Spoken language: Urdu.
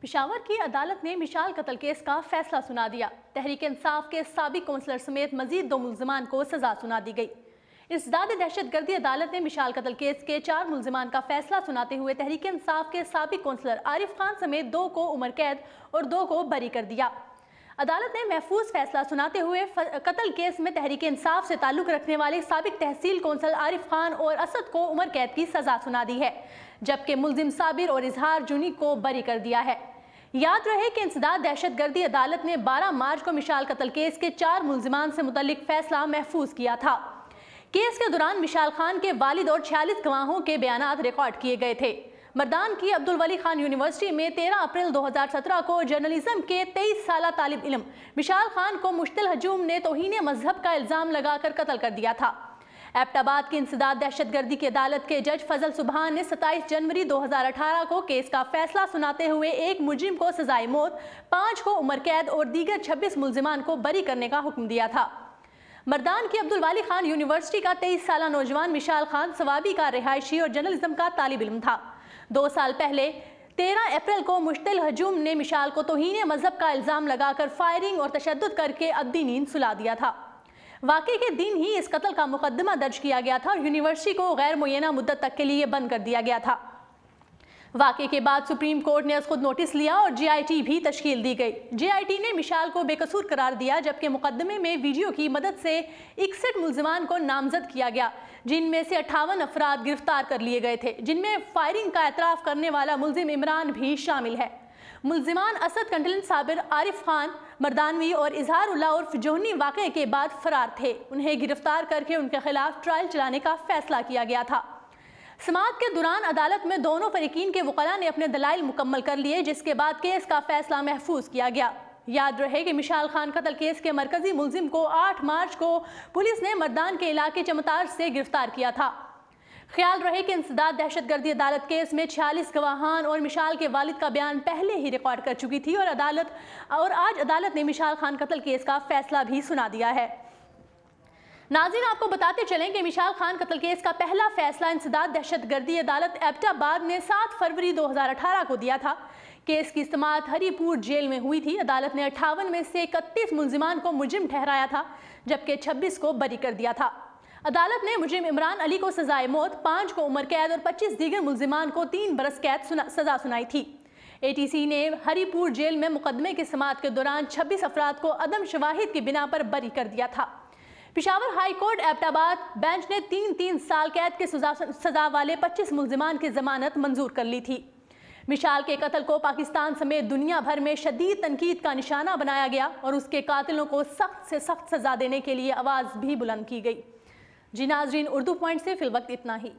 پشاور کی عدالت نے مشال قتل کیس کا فیصلہ سنا دیا۔ تحریک انصاف کے سابق کونسلر سمیت مزید 2 ملزمان کو سزا سنا دی گئی۔ ازداد دہشت گردی عدالت نے مشال قتل کیس کے 4 ملزمان کا فیصلہ سناتے ہوئے تحریک انصاف کے سابق کونسلر عارف خان سمیت 2 کو عمر قید اور 2 کو بری کر دیا۔ عدالت نے محفوظ فیصلہ سناتے ہوئے قتل کیس میں تحریک انصاف سے تعلق رکھنے والے سابق تحصیل کونسل عارف خان اور اسد کو عمر قید کی سزا سنا دی ہے، جبکہ ملزم صابر اور اظہار جنی کو بری کر دیا ہے۔ یاد رہے کہ انسداد دہشت گردی عدالت نے 12 مارچ کو مشال قتل کیس کے 4 ملزمان سے متعلق فیصلہ محفوظ کیا تھا۔ کیس کے دوران مشال خان کے والد اور 46 گواہوں کے بیانات ریکارڈ کیے گئے تھے۔ مردان کی عبدالولی خان یونیورسٹی میں 13 اپریل 2017 کو جرنلزم کے 23 سالہ طالب علم مشال خان کو مشتل ہجوم نے توہین مذہب کا الزام لگا کر قتل کر دیا تھا۔ ایبٹ آباد کی انسداد دہشت گردی کی عدالت کے جج فضل سبحان نے 27 جنوری 2018 کو کیس کا فیصلہ سناتے ہوئے ایک مجرم کو سزائے موت، 5 کو عمر قید اور دیگر 26 ملزمان کو بری کرنے کا حکم دیا تھا۔ مردان کی عبدالولی خان یونیورسٹی کا 23 سالہ نوجوان مشال خان ثوابی کا رہائشی اور جرنلزم کا طالب علم تھا۔ 2 سال پہلے 13 اپریل کو مشتل ہجوم نے مشال کو توہین مذہب کا الزام لگا کر فائرنگ اور تشدد کر کے ابدی نیند سلا دیا تھا۔ واقعے کے دن ہی اس قتل کا مقدمہ درج کیا گیا تھا اور یونیورسٹی کو غیر معینہ مدت تک کے لیے بند کر دیا گیا تھا۔ واقعے کے بعد سپریم کورٹ نے از خود نوٹس لیا اور GIT بھی تشکیل دی گئی۔ GIT نے مشال کو بے قصور قرار دیا، جبکہ مقدمے میں ویڈیو کی مدد سے 61 ملزمان کو نامزد کیا گیا، جن میں سے 58 افراد گرفتار کر لیے گئے تھے، جن میں فائرنگ کا اعتراف کرنے والا ملزم عمران بھی شامل ہے۔ ملزمان اسد کنٹلن صابر، عارف خان مردانوی اور اظہار اللہ عرف جوہنی واقعے کے بعد فرار تھے۔ انہیں گرفتار کر کے ان کے خلاف ٹرائل چلانے کا فیصلہ کیا گیا تھا۔ سماعت کے دوران عدالت میں دونوں فریقین کے وکلاء نے اپنے دلائل مکمل کر لیے، جس کے بعد کیس کا فیصلہ محفوظ کیا گیا۔ یاد رہے کہ مشال خان قتل کیس کے مرکزی ملزم کو 8 مارچ کو پولیس نے مردان کے علاقے چمتار سے گرفتار کیا تھا۔ خیال رہے کہ انسداد دہشت گردی عدالت کیس میں 46 گواہان اور مشال کے والد کا بیان پہلے ہی ریکارڈ کر چکی تھی اور آج عدالت نے مشال خان قتل کیس کا فیصلہ بھی سنا دیا ہے۔ ناظرین، آپ کو بتاتے چلیں کہ مشال خان قتل کیس کا پہلا فیصلہ انسداد دہشت گردی عدالت ایبٹ آباد نے 7 فروری 2018 کو دیا تھا۔ کیس کی سماعت ہری پور جیل میں ہوئی تھی۔ عدالت نے 58 میں سے 31 ملزمان کو مجرم ٹھہرایا تھا، جبکہ 26 کو بری کر دیا تھا۔ عدالت نے مجرم عمران علی کو سزائے موت، 5 کو عمر قید اور 25 دیگر ملزمان کو 3 برس قید سزا سنائی تھی۔ ATC نے ہری پور جیل میں مقدمے کی سماعت کے دوران 26 افراد کو عدم شواہد کی بنا پر بری کر دیا تھا۔ پشاور ہائی کورٹ ایبٹ آباد بینچ نے 3 سال قید کی سزا والے 25 ملزمان کی ضمانت منظور کر لی تھی۔ مشال کے قتل کو پاکستان سمیت دنیا بھر میں شدید تنقید کا نشانہ بنایا گیا اور اس کے قاتلوں کو سخت سے سخت سزا دینے کے لیے آواز بھی بلند کی گئی۔ جی ناظرین، اردو پوائنٹ سے فی الوقت اتنا ہی۔